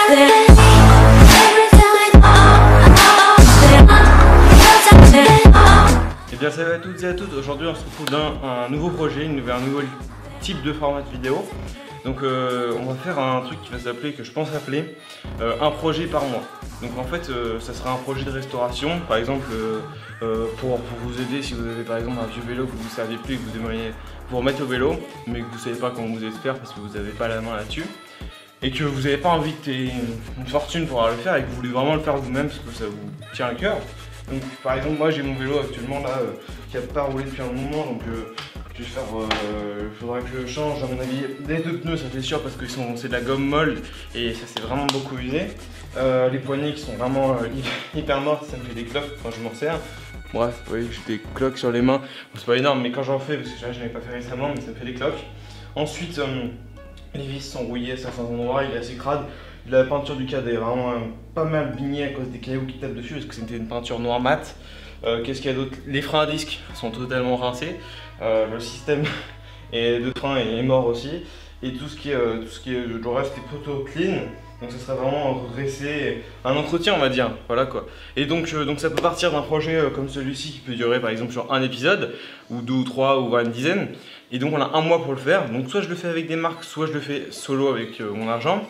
Et bien salut à toutes et à toutes, aujourd'hui on se retrouve dans un nouveau projet, un nouveau type de format de vidéo. Donc on va faire un truc qui va s'appeler, que je pense appeler, un projet par mois. Donc en fait ça sera un projet de restauration, par exemple pour vous aider si vous avez par exemple un vieux vélo que vous ne saviez plus et que vous aimeriez vous remettre au vélo, mais que vous ne savez pas comment vous allez faire parce que vous n'avez pas la main là-dessus. Et que vous n'avez pas envie de payer une fortune pour le faire et que vous voulez vraiment le faire vous-même parce que ça vous tient à cœur. Donc par exemple moi j'ai mon vélo actuellement là qui n'a pas roulé depuis un moment, donc je vais faire, il faudra que je change à mon avis les deux pneus, ça fait sûr, parce que c'est de la gomme molle et ça s'est vraiment beaucoup usé. Les poignées qui sont vraiment hyper mortes, ça me fait des cloques quand je m'en sers. Bref, vous voyez, j'ai des cloques sur les mains, bon, c'est pas énorme mais quand j'en fais, parce que là je n'avais pas fait récemment, mais ça me fait des cloques. Ensuite les vis sont rouillées à certains endroits, il est assez crade. La peinture du cadre est vraiment pas mal bignée à cause des cailloux qui tapent dessus parce que c'était une peinture noire mat. Qu'est-ce qu'il y a d'autre? Les freins à disque sont totalement rincés. Le système de frein est mort aussi. Et tout ce qui est le reste est plutôt clean. Donc ça serait vraiment redressé, un entretien on va dire, voilà quoi. Et donc ça peut partir d'un projet comme celui-ci qui peut durer par exemple sur un épisode, ou deux ou trois, ou voire une dizaine. Et donc on a un mois pour le faire, donc soit je le fais avec des marques, soit je le fais solo avec mon argent.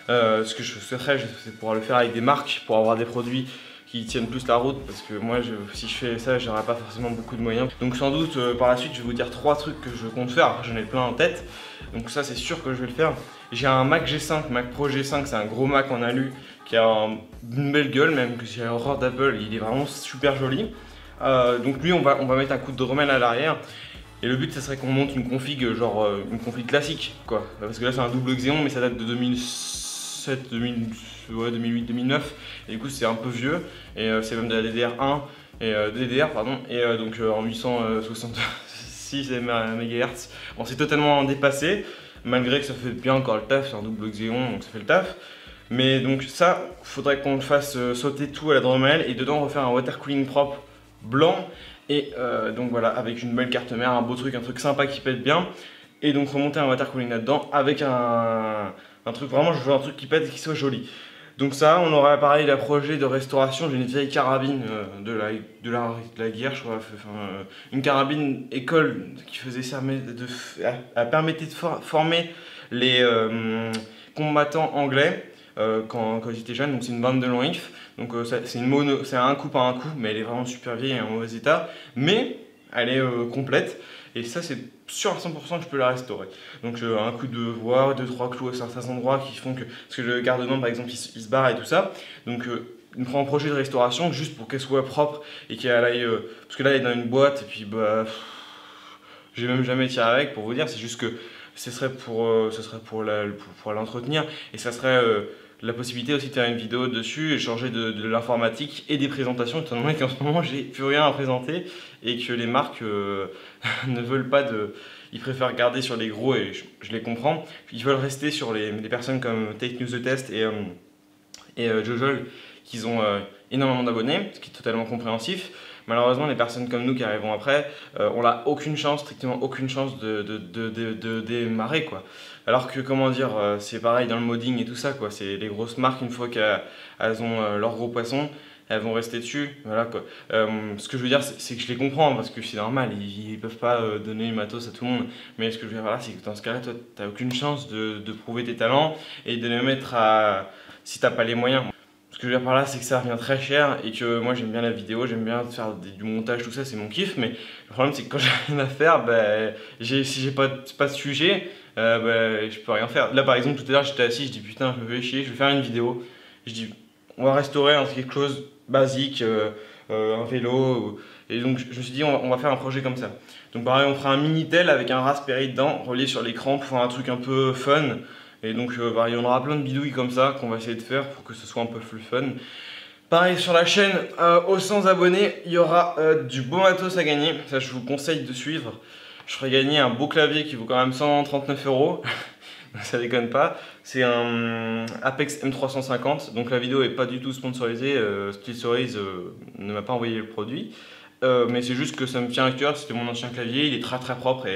Ce que je souhaiterais, c'est pouvoir le faire avec des marques, pour avoir des produits qui tiennent plus la route, parce que moi si je fais ça j'aurai pas forcément beaucoup de moyens. Donc sans doute par la suite je vais vous dire 3 trucs que je compte faire, après j'en ai plein en tête, donc ça c'est sûr que je vais le faire. J'ai un Mac G5, Mac Pro G5, c'est un gros Mac en alu qui a une belle gueule, même que c'est l'horreur d'Apple, il est vraiment super joli. Donc lui on va mettre un coup de Dremel à l'arrière. Et le but ça serait qu'on monte une config, genre une config classique quoi, parce que là c'est un double Xeon mais ça date de 2007, 2008, 2009 et du coup c'est un peu vieux et c'est même de la DDR1 et DDR pardon, et donc en 866 MHz. Bon, c'est totalement dépassé malgré que ça fait bien encore le taf, c'est un double Xeon donc ça fait le taf. Mais donc ça, faudrait qu'on le fasse sauter tout à la Dremel et dedans refaire un water cooling propre blanc. Et donc voilà, avec une belle carte mère, un beau truc, un truc sympa qui pète bien. Et donc remonter un water cooling là-dedans avec un truc, vraiment je veux un truc qui pète et qui soit joli. Donc ça, on aura pareil la projet de restauration, j'ai une vieille carabine de la guerre, je crois, enfin, une carabine école qui faisait elle permettait de former les combattants anglais. Quand j'étais jeune, donc c'est une 22 long if, donc c'est un coup par un coup, mais elle est vraiment super vieille et en mauvais état, mais elle est complète, et ça c'est sûr à 100% que je peux la restaurer. Donc un coup de voie, 2-3 clous à certains endroits qui font que, parce que le garde-main par exemple il se barre et tout ça, donc il me prend un projet de restauration juste pour qu'elle soit propre et qu'elle aille, parce que là elle est dans une boîte et puis bah, j'ai même jamais tiré avec pour vous dire, c'est juste que ce serait pour l'entretenir et ça serait la possibilité aussi de faire une vidéo dessus et changer de l'informatique et des présentations, étant donné qu'en ce moment j'ai plus rien à présenter et que les marques ne veulent pas de... Ils préfèrent garder sur les gros et je les comprends. Ils veulent rester sur les personnes comme Take News The Test et Jojol qui ont énormément d'abonnés, ce qui est totalement compréhensif. Malheureusement, les personnes comme nous qui arrivons après, on n'a aucune chance, strictement aucune chance de démarrer quoi. Alors que comment dire, c'est pareil dans le modding et tout ça quoi. C'est les grosses marques, une fois qu'elles ont leur gros poisson, elles vont rester dessus. Voilà quoi. Ce que je veux dire, c'est que je les comprends parce que c'est normal, ils peuvent pas donner une matos à tout le monde. Mais ce que je veux dire là, c'est que dans ce cas-là, toi, t'as aucune chance de prouver tes talents et de les mettre à, si t'as pas les moyens. Ce que je veux dire par là, c'est que ça revient très cher et que moi j'aime bien la vidéo, j'aime bien faire du montage, tout ça, c'est mon kiff. Mais le problème, c'est que quand j'ai rien à faire, bah, si j'ai pas de sujet, bah, je peux rien faire. Là, par exemple, tout à l'heure, j'étais assis, je dis putain, je me fais chier, je vais faire une vidéo. Je dis, on va restaurer quelque chose basique, un vélo. Et donc, je me suis dit, on va faire un projet comme ça. Donc, pareil, on fera un Minitel avec un Raspberry dedans, relié sur l'écran pour faire un truc un peu fun. Et donc il y en aura plein de bidouilles comme ça qu'on va essayer de faire pour que ce soit un peu plus fun. Pareil sur la chaîne, aux 100 abonnés, il y aura du beau matos à gagner. Ça je vous conseille de suivre. Je ferai gagner un beau clavier qui vaut quand même 139 €. Ça déconne pas. C'est un Apex M350. Donc la vidéo est pas du tout sponsorisée. SteelSeries ne m'a pas envoyé le produit. Mais c'est juste que ça me tient à cœur. C'était mon ancien clavier. Il est très très propre.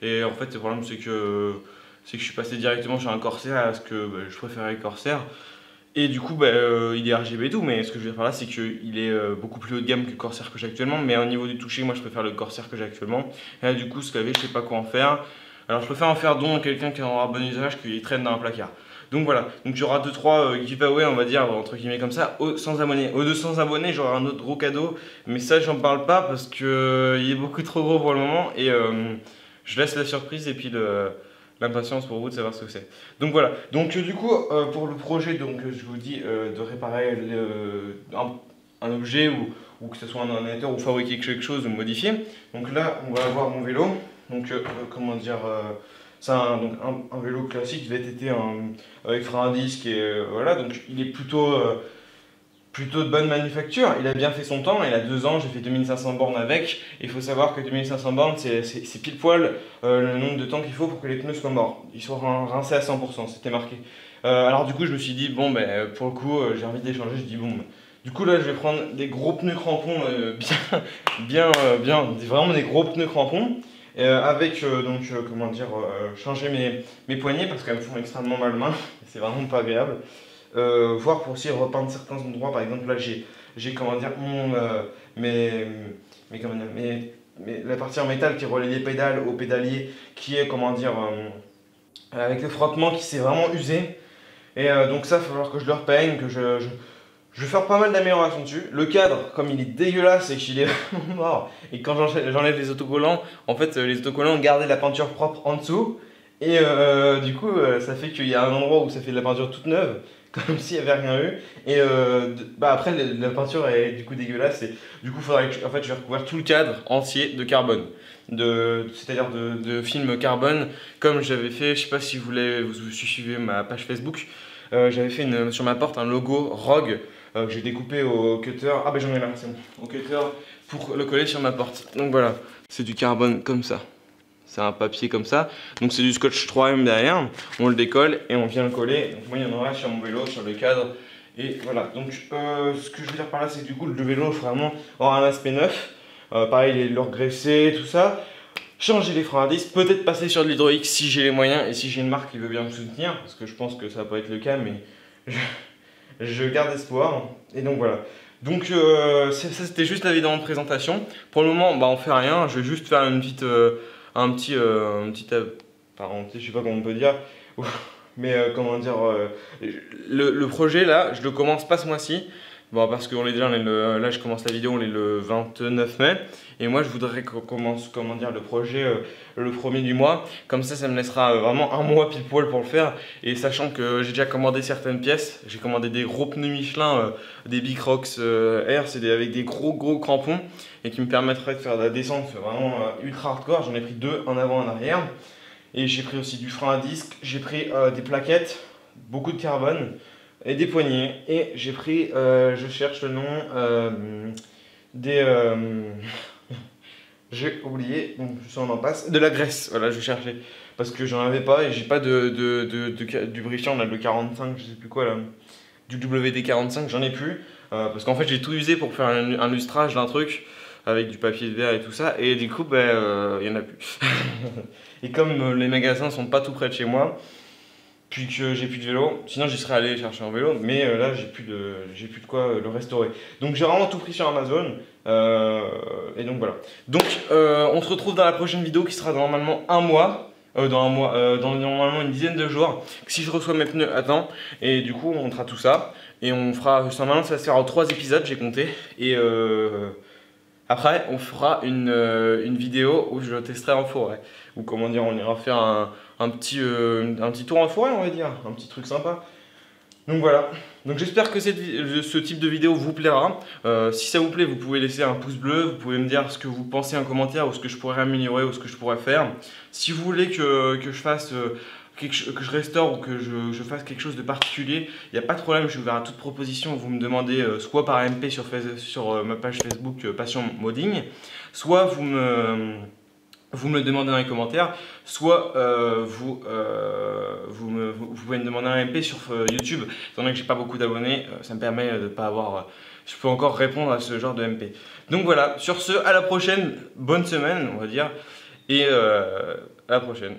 Et en fait le problème c'est que je suis passé directement sur un Corsair parce que je préférais le Corsair. Et du coup, il est RGB et tout, mais ce que je veux dire par là, c'est qu'il est beaucoup plus haut de gamme que le Corsair que j'ai actuellement. Mais au niveau du toucher, moi je préfère le Corsair que j'ai actuellement. Et là, du coup, ce clavier, je sais pas quoi en faire. Alors, je préfère en faire don à quelqu'un qui en aura bon usage qu'il traîne dans un placard. Donc voilà, donc il y aura 2-3 giveaways, on va dire, entre guillemets comme ça, aux 100 abonnés. Aux 200 abonnés, j'aurai un autre gros cadeau, mais ça, j'en parle pas parce que il est beaucoup trop gros pour le moment et je laisse la surprise et puis l'impatience pour vous de savoir ce que c'est. Donc voilà, donc du coup, pour le projet, donc je vous dis de réparer un objet ou que ce soit un ordinateur ou fabriquer quelque chose ou modifier. Donc là, on va avoir mon vélo, donc comment dire. C'est un vélo classique VTT avec frein à disque et voilà, donc il est plutôt de bonne manufacture. Il a bien fait son temps, il a 2 ans, j'ai fait 2500 bornes avec. Il faut savoir que 2500 bornes, c'est pile poil le nombre de temps qu'il faut pour que les pneus soient morts. Ils soient rincés à 100%, c'était marqué. Alors du coup, je me suis dit, bon, pour le coup, j'ai envie d'échanger, je dis bon. Du coup là je vais prendre des gros pneus crampons vraiment des gros pneus crampons. Avec comment dire, changer mes poignées parce qu'elles me font extrêmement mal aux mains, c'est vraiment pas agréable. Voire pour aussi repeindre certains endroits, par exemple là j'ai comment dire, la partie en métal qui relie les pédales au pédalier qui est comment dire, avec le frottement qui s'est vraiment usé. Et donc ça, il va falloir que je le repeigne, que je vais faire pas mal d'améliorations dessus. Le cadre, comme il est dégueulasse et qu'il est vraiment mort, et quand j'enlève les autocollants, en fait les autocollants ont gardé la peinture propre en dessous. Et du coup, ça fait qu'il y a un endroit où ça fait de la peinture toute neuve, comme s'il n'y avait rien eu. Et après, la peinture est du coup dégueulasse. Et du coup, faudrait que, en fait, je vais recouvrir tout le cadre entier de carbone. C'est-à-dire de film carbone, comme j'avais fait, je sais pas si vous suivez ma page Facebook, j'avais fait sur ma porte un logo Rogue. Que j'ai découpé au cutter, j'en ai là, c'est bon, au cutter pour le coller sur ma porte. Donc voilà, c'est du carbone comme ça, c'est un papier comme ça, donc c'est du scotch 3M derrière, on le décolle et on vient le coller. Donc moi il y en aura sur mon vélo, sur le cadre, et voilà. Donc ce que je veux dire par là, c'est que du coup le vélo vraiment aura un aspect neuf, pareil le regraisser, tout ça. Changer les freins à disque, peut-être passer sur de l'hydraulique si j'ai les moyens et si j'ai une marque qui veut bien me soutenir, parce que je pense que ça va pas être le cas, mais je garde espoir. Et donc voilà. Donc ça c'était juste la vidéo de présentation. Pour le moment, on fait rien. Je vais juste faire une petite, parenthèse, je sais pas comment on peut dire. Mais comment dire, le projet là, je le commence pas ce mois-ci. Bon, parce que là je commence la vidéo, on est le 29 mai. Et moi je voudrais qu'on commence, comment dire, le projet le premier du mois. Comme ça me laissera vraiment un mois pile poil pour le faire. Et sachant que j'ai déjà commandé certaines pièces, j'ai commandé des gros pneus Michelin, des Bicrocs Air, c'est avec des gros crampons. Et qui me permettraient de faire de la descente vraiment ultra hardcore. J'en ai pris 2, un avant, un arrière. Et j'ai pris aussi du frein à disque, j'ai pris des plaquettes, beaucoup de carbone. Et des poignées, et j'ai pris, je cherche le nom, j'ai oublié, donc ça on en passe, de la graisse, voilà je cherchais, parce que j'en avais pas et j'ai pas du lubrifiant, là, le 45, je sais plus quoi là, du WD-45, j'en ai plus, parce qu'en fait j'ai tout usé pour faire un lustrage d'un truc, avec du papier de verre et tout ça, et du coup y en a plus. Et comme les magasins sont pas tout près de chez moi, puis que j'ai plus de vélo, sinon j'y serais allé chercher un vélo, mais là j'ai plus de quoi le restaurer. Donc j'ai vraiment tout pris sur Amazon, et donc voilà. Donc on se retrouve dans la prochaine vidéo qui sera normalement dans normalement une dizaine de jours, si je reçois mes pneus à temps, et du coup on montrera tout ça, et on fera, normalement ça va se faire en 3 épisodes, j'ai compté, et après on fera une vidéo où je testerai en forêt, ou comment dire, on ira faire un petit tour en forêt, on va dire, un petit truc sympa. Donc voilà, donc j'espère que ce type de vidéo vous plaira. Si ça vous plaît, vous pouvez laisser un pouce bleu, vous pouvez me dire ce que vous pensez en commentaire, ou ce que je pourrais améliorer, ou ce que je pourrais faire. Si vous voulez que je fasse que je restaure ou que je fasse quelque chose de particulier, il n'y a pas de problème, je suis ouvert à toute proposition. Vous me demandez soit par MP sur ma page Facebook Passion Modding, soit vous me le demandez dans les commentaires, soit vous pouvez me demander un MP sur YouTube. Étant donné que j'ai pas beaucoup d'abonnés, ça me permet de pas avoir... je peux encore répondre à ce genre de MP. Donc voilà, sur ce, à la prochaine, bonne semaine on va dire, et à la prochaine.